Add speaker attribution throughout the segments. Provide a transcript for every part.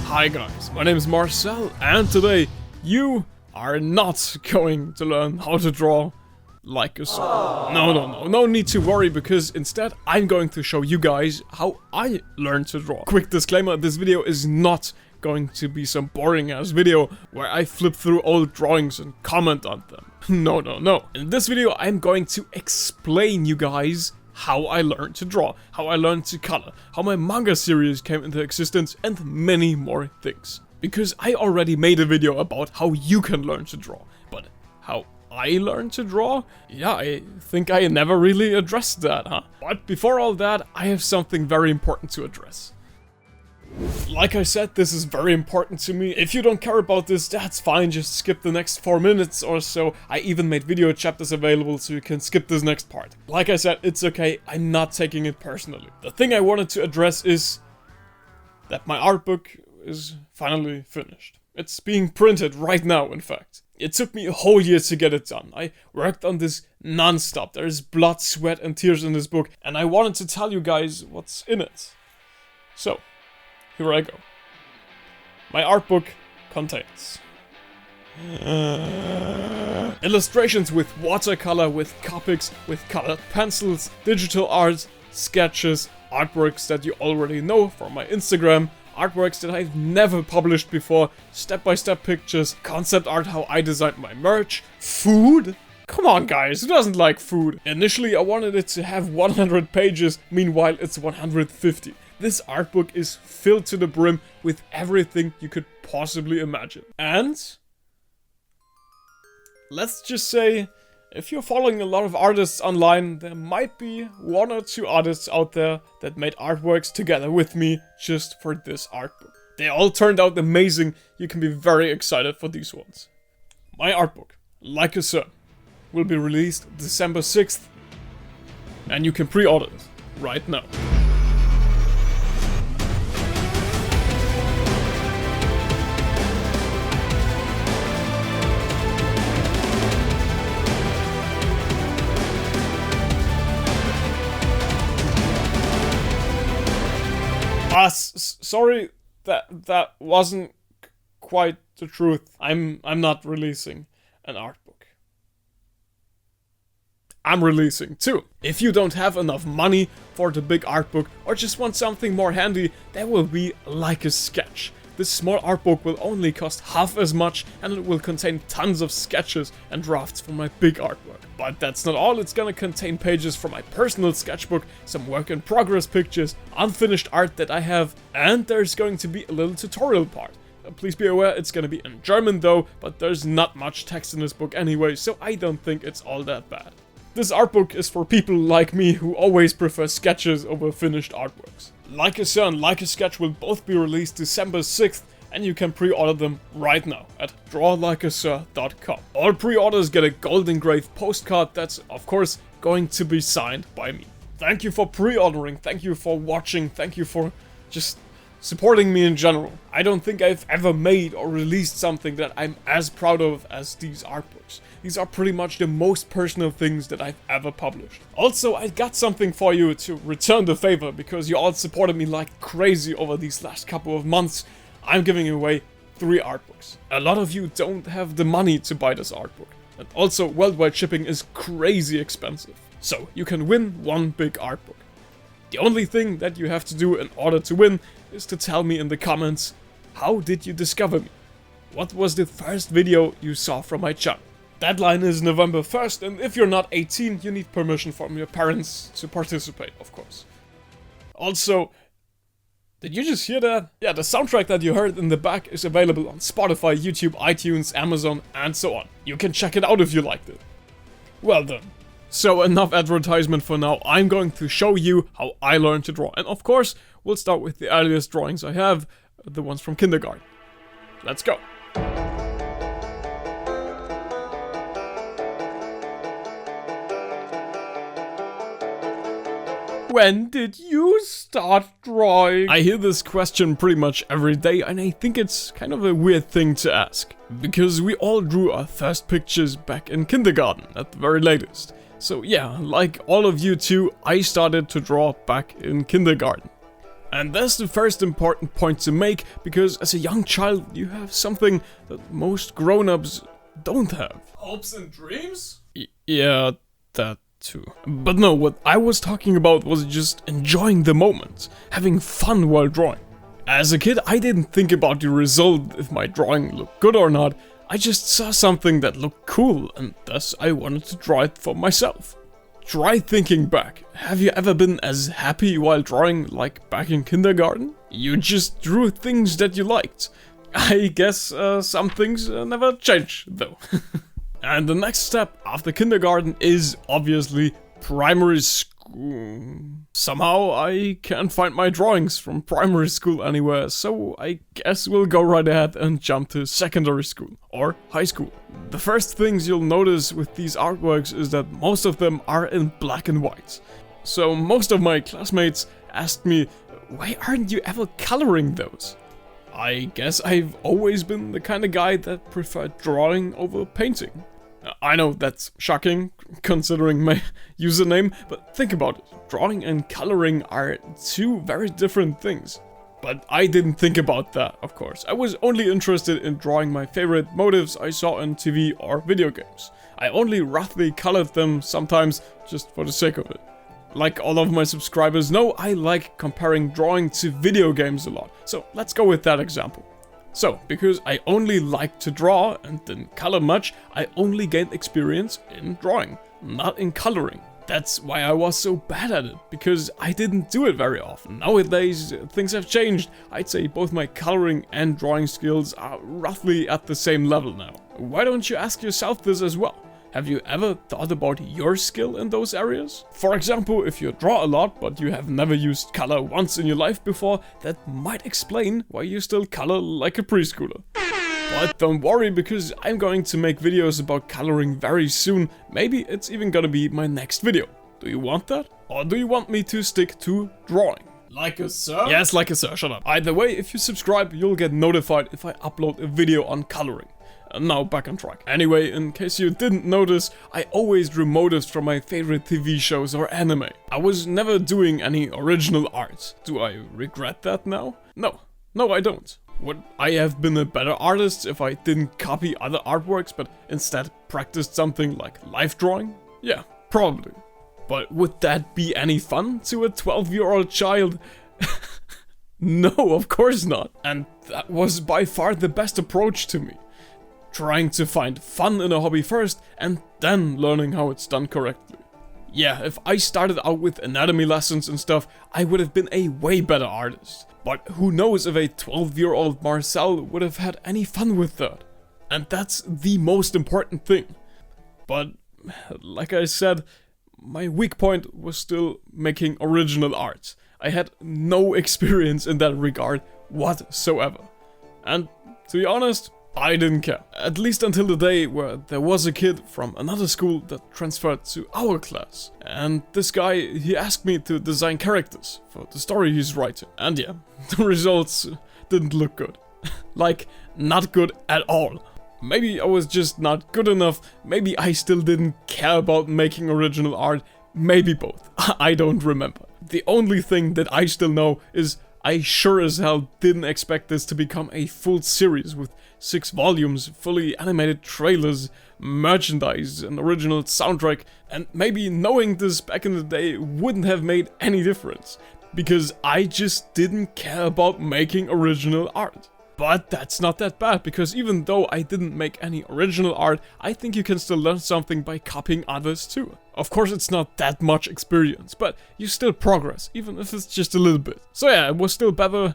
Speaker 1: Hi guys, my name is Marcel, and today you are not going to learn how to draw like a sir. No need to worry, because instead I'm going to show you guys how I learned to draw. Quick disclaimer, this video is not going to be some boring ass video where I flip through old drawings and comment on them. No. In this video I'm going to explain you guys how I learned to draw, how I learned to color, how my manga series came into existence, and many more things. Because I already made a video about how you can learn to draw, but how I learned to draw? Yeah, I think I never really addressed that, huh? But before all that, I have something very important to address. Like I said, this is very important to me. If you don't care about this, that's fine, just skip the next 4 minutes or so. I even made video chapters available so you can skip this next part. Like I said, it's okay, I'm not taking it personally. The thing I wanted to address is that my art book is finally finished. It's being printed right now, in fact. It took me a whole year to get it done. I worked on this non-stop. There's blood, sweat and tears in this book, and I wanted to tell you guys what's in it. So, here I go. My art book contains illustrations with watercolor, with Copics, with colored pencils, digital art, sketches, artworks that you already know from my Instagram, artworks that I've never published before, step-by-step pictures, concept art how I designed my merch, food. Come on guys, who doesn't like food? Initially I wanted it to have 100 pages, meanwhile it's 150. This art book is filled to the brim with everything you could possibly imagine. And let's just say, if you're following a lot of artists online, there might be 1 or 2 artists out there that made artworks together with me just for this art book. They all turned out amazing. You can be very excited for these ones. My art book, Like a Sir, will be released December 6th, and you can pre-order it right now. Sorry, that wasn't quite the truth. I'm not releasing an art book. I'm releasing 2. If you don't have enough money for the big art book or just want something more handy, there will be Like a Sketch. This small art book will only cost half as much, and it will contain tons of sketches and drafts for my big artwork. But that's not all, it's gonna contain pages from my personal sketchbook, some work in progress pictures, unfinished art that I have, and there's going to be a little tutorial part. Please be aware it's gonna be in German though, but there's not much text in this book anyway, so I don't think it's all that bad. This art book is for people like me who always prefer sketches over finished artworks. Like a Sir and Like a Sketch will both be released December 6th, and you can pre-order them right now at DrawlikeaSir.com. All pre-orders get a gold engraved postcard that's, of course, going to be signed by me. Thank you for pre-ordering, thank you for watching, thank you for just supporting me in general. I don't think I've ever made or released something that I'm as proud of as these art books. These are pretty much the most personal things that I've ever published. Also, I got something for you to return the favor, because you all supported me like crazy over these last couple of months. I'm giving away 3 art books. A lot of you don't have the money to buy this art book. And also, worldwide shipping is crazy expensive. So, you can win 1 big art book. The only thing that you have to do in order to win is to tell me in the comments, how did you discover me? What was the first video you saw from my channel? Deadline is November 1st, and if you're not 18, you need permission from your parents to participate, of course. Also, did you just hear that? Yeah, the soundtrack that you heard in the back is available on Spotify, YouTube, iTunes, Amazon, and so on. You can check it out if you liked it. Well done. So enough advertisement for now. I'm going to show you how I learned to draw. And of course, we'll start with the earliest drawings I have, the ones from kindergarten. Let's go. When did you start drawing? I hear this question pretty much every day, and I think it's kind of a weird thing to ask. Because we all drew our first pictures back in kindergarten, at the very latest. So yeah, like all of you too, I started to draw back in kindergarten. And that's the first important point to make, because as a young child you have something that most grown-ups don't have. Hopes and dreams? Yeah, that too. But no, what I was talking about was just enjoying the moment, having fun while drawing. As a kid, I didn't think about the result, if my drawing looked good or not. I just saw something that looked cool, and thus I wanted to draw it for myself. Try thinking back. Have you ever been as happy while drawing like back in kindergarten? You just drew things that you liked. I guess some things never change, though. And the next step after kindergarten is obviously primary school. Somehow I can't find my drawings from primary school anywhere, so I guess we'll go right ahead and jump to secondary school or high school. The first things you'll notice with these artworks is that most of them are in black and white. So most of my classmates asked me, why aren't you ever coloring those? I guess I've always been the kind of guy that preferred drawing over painting. I know that's shocking, considering my username, but think about it. Drawing and coloring are two very different things. But I didn't think about that, of course. I was only interested in drawing my favorite motifs I saw on TV or video games. I only roughly colored them sometimes just for the sake of it. Like all of my subscribers know, I like comparing drawing to video games a lot. So let's go with that example. So, because I only like to draw and didn't color much, I only gained experience in drawing, not in coloring. That's why I was so bad at it, because I didn't do it very often. Nowadays, things have changed. I'd say both my coloring and drawing skills are roughly at the same level now. Why don't you ask yourself this as well? Have you ever thought about your skill in those areas? For example, if you draw a lot, but you have never used color once in your life before, that might explain why you still color like a preschooler. But don't worry, because I'm going to make videos about coloring very soon. Maybe it's even gonna be my next video. Do you want that? Or do you want me to stick to drawing?
Speaker 2: DrawlikeaSir?
Speaker 1: Yes, DrawlikeaSir, shut up. Either way, if you subscribe, you'll get notified if I upload a video on coloring. Now back on track. Anyway, in case you didn't notice, I always drew motifs from my favorite TV shows or anime. I was never doing any original art. Do I regret that now? No, I don't. Would I have been a better artist if I didn't copy other artworks but instead practiced something like life drawing? Yeah, probably. But would that be any fun to a 12-year-old child? No, of course not. And that was by far the best approach to me. Trying to find fun in a hobby first, and then learning how it's done correctly. Yeah, if I started out with anatomy lessons and stuff, I would have been a way better artist. But who knows if a 12-year-old Marcel would have had any fun with that. And that's the most important thing. But, like I said, my weak point was still making original art. I had no experience in that regard whatsoever. And, to be honest, I didn't care. At least until the day where there was a kid from another school that transferred to our class. And this guy, he asked me to design characters for the story he's writing. And yeah, the results didn't look good. Like, not good at all. Maybe I was just not good enough, maybe I still didn't care about making original art, maybe both. I don't remember. The only thing that I still know is I sure as hell didn't expect this to become a full series with 6 volumes, fully animated trailers, merchandise, an original soundtrack, and maybe knowing this back in the day wouldn't have made any difference, because I just didn't care about making original art. But that's not that bad, because even though I didn't make any original art, I think you can still learn something by copying others too. Of course, it's not that much experience, but you still progress, even if it's just a little bit. So yeah, it was still better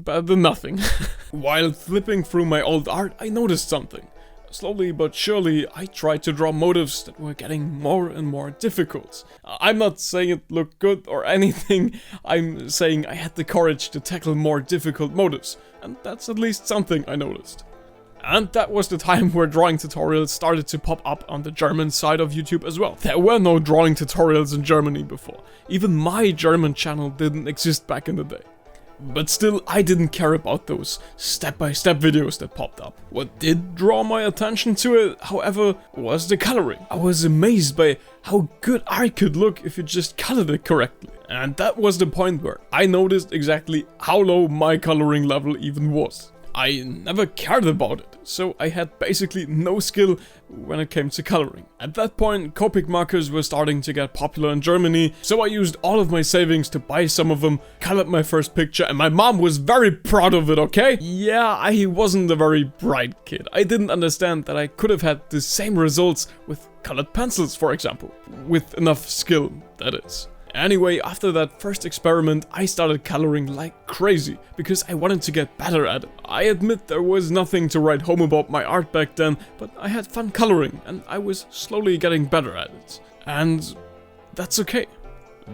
Speaker 1: than nothing. While flipping through my old art, I noticed something. Slowly but surely, I tried to draw motifs that were getting more and more difficult. I'm not saying it looked good or anything, I'm saying I had the courage to tackle more difficult motifs, and that's at least something I noticed. And that was the time where drawing tutorials started to pop up on the German side of YouTube as well. There were no drawing tutorials in Germany before. Even my German channel didn't exist back in the day. But still, I didn't care about those step-by-step videos that popped up. What did draw my attention to it, however, was the coloring. I was amazed by how good art could look if you just colored it correctly. And that was the point where I noticed exactly how low my coloring level even was. I never cared about it, so I had basically no skill when it came to coloring. At that point, Copic markers were starting to get popular in Germany, so I used all of my savings to buy some of them, colored my first picture, and my mom was very proud of it, okay? Yeah, I wasn't a very bright kid. I didn't understand that I could have had the same results with colored pencils, for example. With enough skill, that is. Anyway, after that first experiment, I started coloring like crazy, because I wanted to get better at it. I admit there was nothing to write home about my art back then, but I had fun coloring, and I was slowly getting better at it. And that's okay.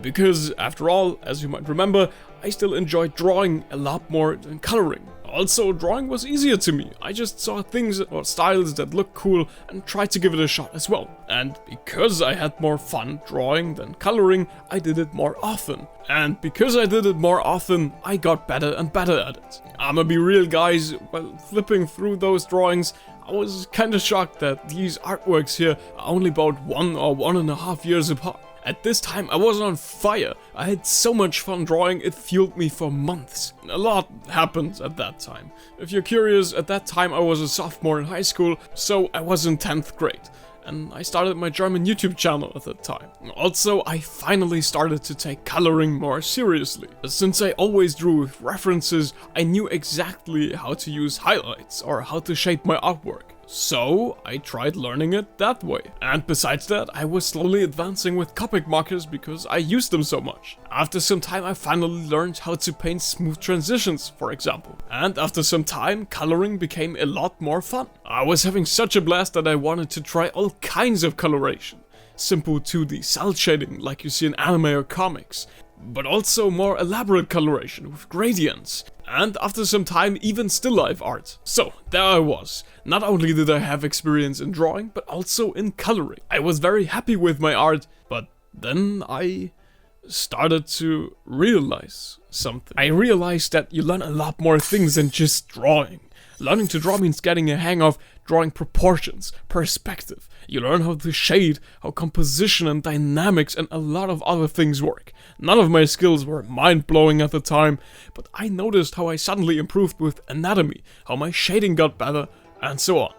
Speaker 1: Because, after all, as you might remember, I still enjoyed drawing a lot more than coloring. Also, drawing was easier to me. I just saw things or styles that looked cool and tried to give it a shot as well. And because I had more fun drawing than coloring, I did it more often. And because I did it more often, I got better and better at it. I'ma be real, guys, while flipping through those drawings, I was kinda shocked that these artworks here are only about 1 or 1.5 years apart. At this time, I was on fire. I had so much fun drawing, it fueled me for months. A lot happened at that time. If you're curious, at that time I was a sophomore in high school, so I was in 10th grade. And I started my German YouTube channel at that time. Also, I finally started to take coloring more seriously. Since I always drew with references, I knew exactly how to use highlights or how to shape my artwork. So, I tried learning it that way. And besides that, I was slowly advancing with Copic markers because I used them so much. After some time, I finally learned how to paint smooth transitions, for example. And after some time, coloring became a lot more fun. I was having such a blast that I wanted to try all kinds of coloration. Simple 2D cel shading like you see in anime or comics, but also more elaborate coloration with gradients. And after some time, even still life art. So, there I was. Not only did I have experience in drawing, but also in coloring. I was very happy with my art, but then I started to realize something. I realized that you learn a lot more things than just drawing. Learning to draw means getting a hang of drawing proportions, perspective. You learn how to shade, how composition and dynamics and a lot of other things work. None of my skills were mind-blowing at the time, but I noticed how I suddenly improved with anatomy, how my shading got better, and so on.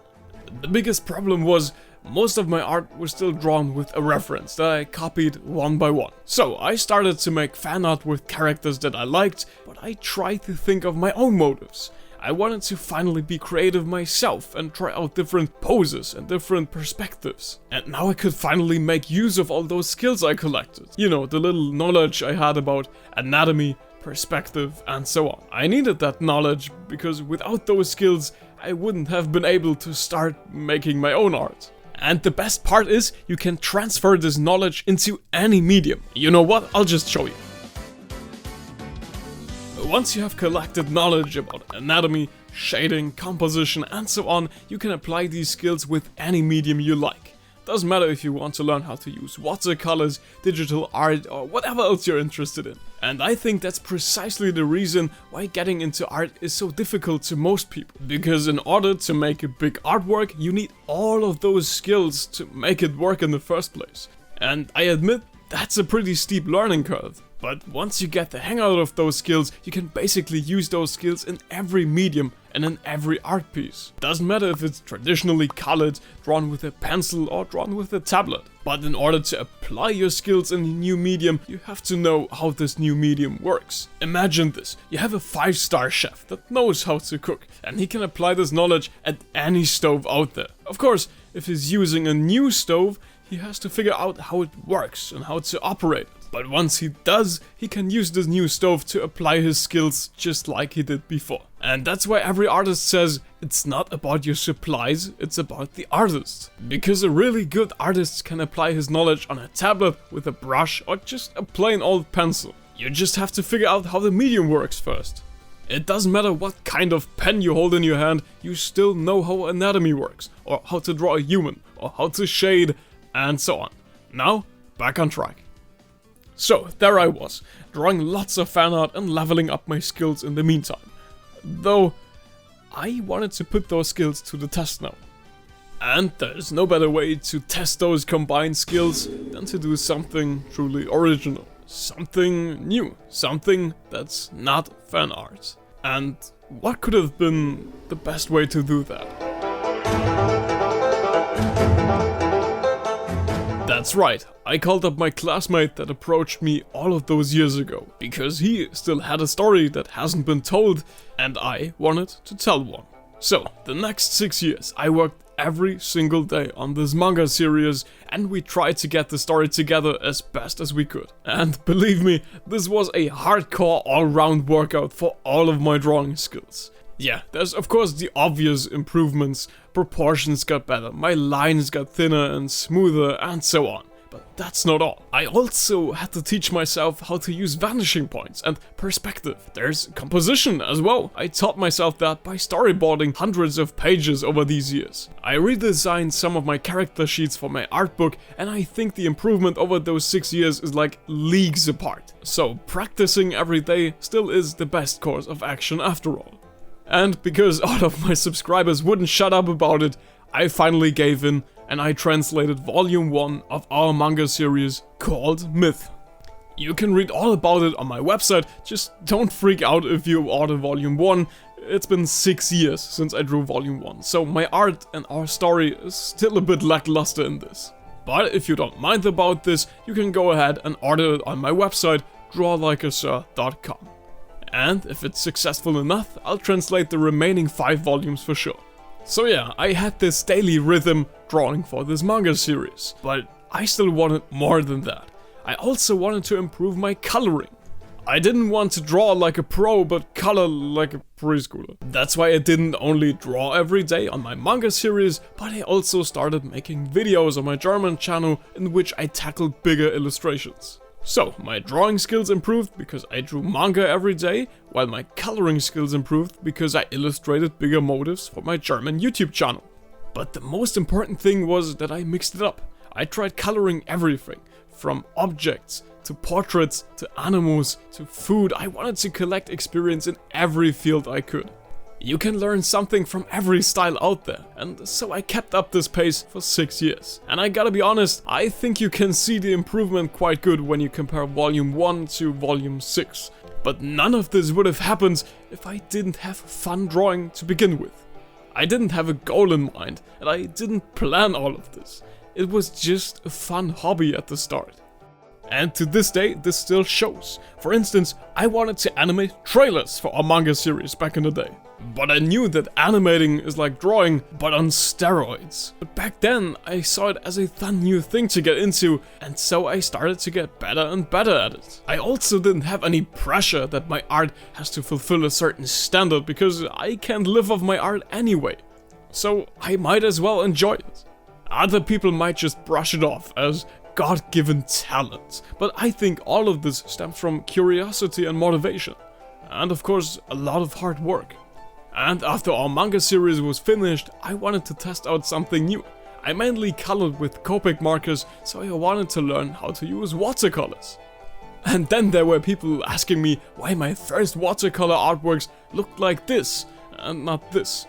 Speaker 1: The biggest problem was most of my art was still drawn with a reference that I copied one by one. So I started to make fan art with characters that I liked, but I tried to think of my own motives. I wanted to finally be creative myself and try out different poses and different perspectives. And now I could finally make use of all those skills I collected. You know, the little knowledge I had about anatomy, perspective, and so on. I needed that knowledge because without those skills, I wouldn't have been able to start making my own art. And the best part is, you can transfer this knowledge into any medium. You know what? I'll just show you. Once you have collected knowledge about anatomy, shading, composition, and so on, you can apply these skills with any medium you like. Doesn't matter if you want to learn how to use watercolors, digital art, or whatever else you're interested in. And I think that's precisely the reason why getting into art is so difficult to most people. Because in order to make a big artwork, you need all of those skills to make it work in the first place. And I admit, that's a pretty steep learning curve. But once you get the hang out of those skills, you can basically use those skills in every medium and in every art piece. Doesn't matter if it's traditionally colored, drawn with a pencil or drawn with a tablet. But in order to apply your skills in a new medium, you have to know how this new medium works. Imagine this, you have a 5-star chef that knows how to cook, and he can apply this knowledge at any stove out there. Of course, if he's using a new stove, he has to figure out how it works and how to operate it. But once he does, he can use this new stove to apply his skills just like he did before. And that's why every artist says, it's not about your supplies, it's about the artist. Because a really good artist can apply his knowledge on a tablet with a brush or just a plain old pencil. You just have to figure out how the medium works first. It doesn't matter what kind of pen you hold in your hand, you still know how anatomy works, or how to draw a human, or how to shade, and so on. Now, back on track. So, there I was, drawing lots of fan art and leveling up my skills in the meantime. Though, I wanted to put those skills to the test now. And there's no better way to test those combined skills than to do something truly original. something new, something that's not fan art. And what could have been the best way to do that? That's right, I called up my classmate that approached me all of those years ago, because he still had a story that hasn't been told, and I wanted to tell one. So, the next 6 years I worked every single day on this manga series, and we tried to get the story together as best as we could. And believe me, this was a hardcore all-round workout for all of my drawing skills. Yeah, there's of course the obvious improvements, proportions got better, my lines got thinner and smoother and so on. But that's not all. I also had to teach myself how to use vanishing points and perspective. There's composition as well. I taught myself that by storyboarding hundreds of pages over these years. I redesigned some of my character sheets for my art book, and I think the improvement over those 6 years is like leagues apart. So practicing every day still is the best course of action after all. And because all of my subscribers wouldn't shut up about it, I finally gave in and I translated volume 1 of our manga series called Myth. You can read all about it on my website, just don't freak out if you order volume 1. It's been 6 years since I drew volume 1, so my art and our story is still a bit lackluster in this. But if you don't mind about this, you can go ahead and order it on my website, DrawlikeaSir.com. And if it's successful enough, I'll translate the remaining 5 volumes for sure. So yeah, I had this daily rhythm drawing for this manga series, but I still wanted more than that. I also wanted to improve my coloring. I didn't want to draw like a pro, but color like a preschooler. That's why I didn't only draw every day on my manga series, but I also started making videos on my German channel in which I tackled bigger illustrations. So, my drawing skills improved because I drew manga every day, while my coloring skills improved because I illustrated bigger motifs for my German YouTube channel. But the most important thing was that I mixed it up. I tried coloring everything, from objects, to portraits, to animals, to food. I wanted to collect experience in every field I could. You can learn something from every style out there, and so I kept up this pace for 6 years. And I gotta be honest, I think you can see the improvement quite good when you compare volume 1 to volume 6. But none of this would have happened if I didn't have fun drawing to begin with. I didn't have a goal in mind, and I didn't plan all of this. It was just a fun hobby at the start. And to this day, this still shows. For instance, I wanted to animate trailers for our manga series back in the day. But I knew that animating is like drawing, but on steroids. But back then, I saw it as a fun new thing to get into, and so I started to get better and better at it. I also didn't have any pressure that my art has to fulfill a certain standard, because I can't live off my art anyway. So I might as well enjoy it. Other people might just brush it off as God-given talent, but I think all of this stems from curiosity and motivation. And of course, a lot of hard work. And after our manga series was finished, I wanted to test out something new. I mainly colored with Copic markers, so I wanted to learn how to use watercolors. And then there were people asking me why my first watercolor artworks looked like this, and not this.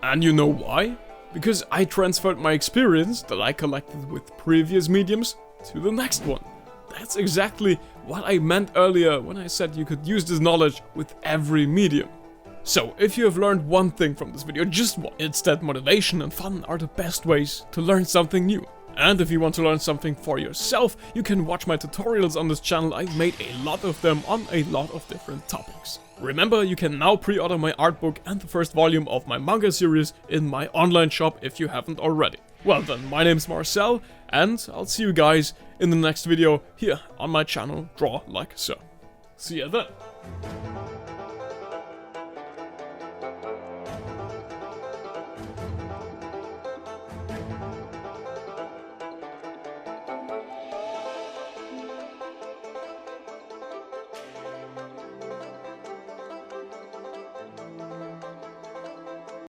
Speaker 1: And you know why? Because I transferred my experience that I collected with previous mediums to the next one. That's exactly what I meant earlier when I said you could use this knowledge with every medium. So, if you have learned one thing from this video, just one, it's that motivation and fun are the best ways to learn something new. And if you want to learn something for yourself, you can watch my tutorials on this channel. I've made a lot of them on a lot of different topics. Remember, you can now pre-order my art book and the first volume of my manga series in my online shop if you haven't already. Well then, my name's Marcel, and I'll see you guys in the next video here on my channel, Draw Like a Sir. See ya then.